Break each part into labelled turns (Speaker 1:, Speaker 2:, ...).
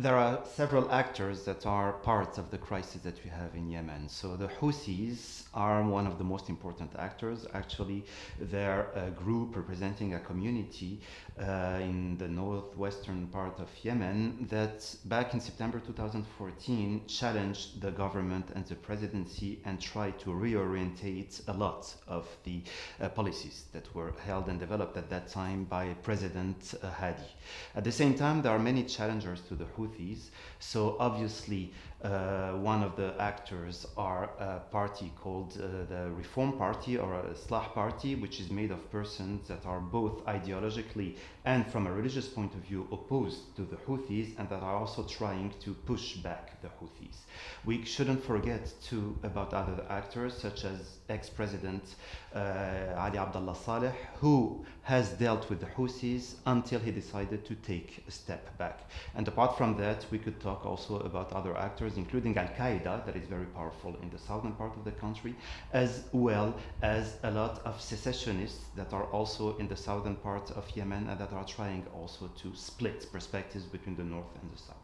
Speaker 1: There are several actors that are parts of the crisis that we have in Yemen. So the Houthis are one of the most important actors. Actually, they're a group representing a community in the northwestern part of Yemen that back in September 2014 challenged the government and the presidency and tried to reorientate a lot of the policies that were held and developed at that time by President Hadi. At the same time, there are many challengers to the Houthis. So obviously, one of the actors are a party called the Reform Party or a Islah Party, which is made of persons that are both ideologically and from a religious point of view opposed to the Houthis and that are also trying to push back the Houthis. We shouldn't forget too about other actors such as ex-President Ali Abdullah Saleh, who has dealt with the Houthis until he decided to take a step back. And apart from that, we could talk also about other actors, including Qaeda, that is very powerful in the southern part of the country, as well as a lot of secessionists that are also in the southern part of Yemen and that are trying also to split perspectives between the north and the south.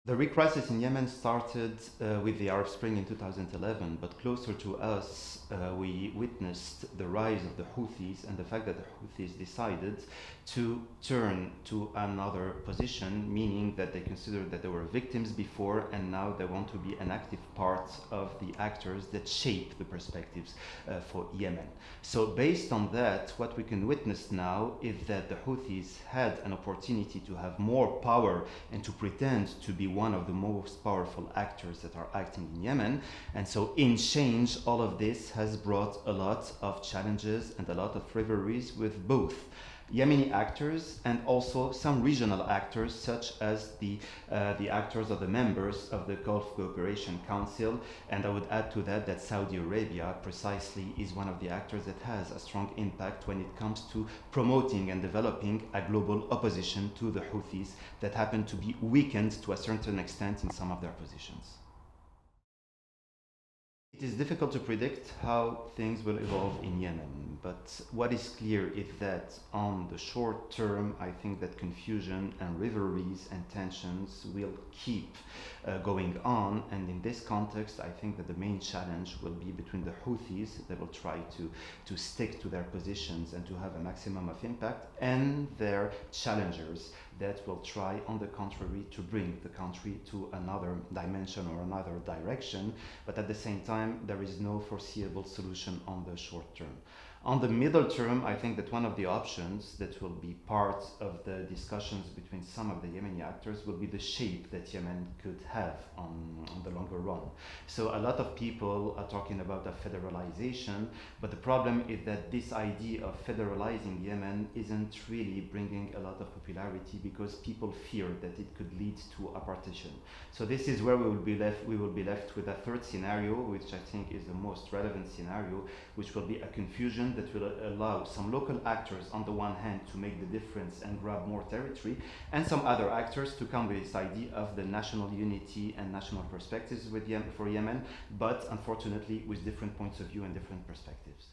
Speaker 1: The real crisis in Yemen started with the Arab Spring in 2011, but closer to us, we witnessed the rise of the Houthis and the fact that the Houthis decided to turn to another position, meaning that they considered that they were victims before and now they want to be an active part of the actors that shape the perspectives for Yemen. So based on that, what we can witness now is that the Houthis had an opportunity to have more power and to pretend to be one of the most powerful actors that are acting in Yemen. And so in change, all of this has brought a lot of challenges and a lot of rivalries with both Yemeni actors and also some regional actors such as the actors or the members of the Gulf Cooperation Council. And I would add to that that Saudi Arabia precisely is one of the actors that has a strong impact when it comes to promoting and developing a global opposition to the Houthis that happen to be weakened to a certain extent in some of their positions. It is difficult to predict how things will evolve in Yemen, but what is clear is that on the short term, I think that confusion and rivalries and tensions will keep going on, and in this context, I think that the main challenge will be between the Houthis that will try to stick to their positions and to have a maximum of impact, and their challengers that will try, on the contrary, to bring the country to another dimension or another direction, but at the same time, there is no foreseeable solution on the short term. On the middle term, I think that one of the options that will be part of the discussions between some of the Yemeni actors will be the shape that Yemen could have on the longer run. So a lot of people are talking about a federalization, but the problem is that this idea of federalizing Yemen isn't really bringing a lot of popularity because people fear that it could lead to a partition. So this is where we will be left. We will be left with a third scenario, which I think is the most relevant scenario, which will be a confusion that will allow some local actors on the one hand to make the difference and grab more territory, and some other actors to come with this idea of the national unity and national perspectives for Yemen, but unfortunately with different points of view and different perspectives.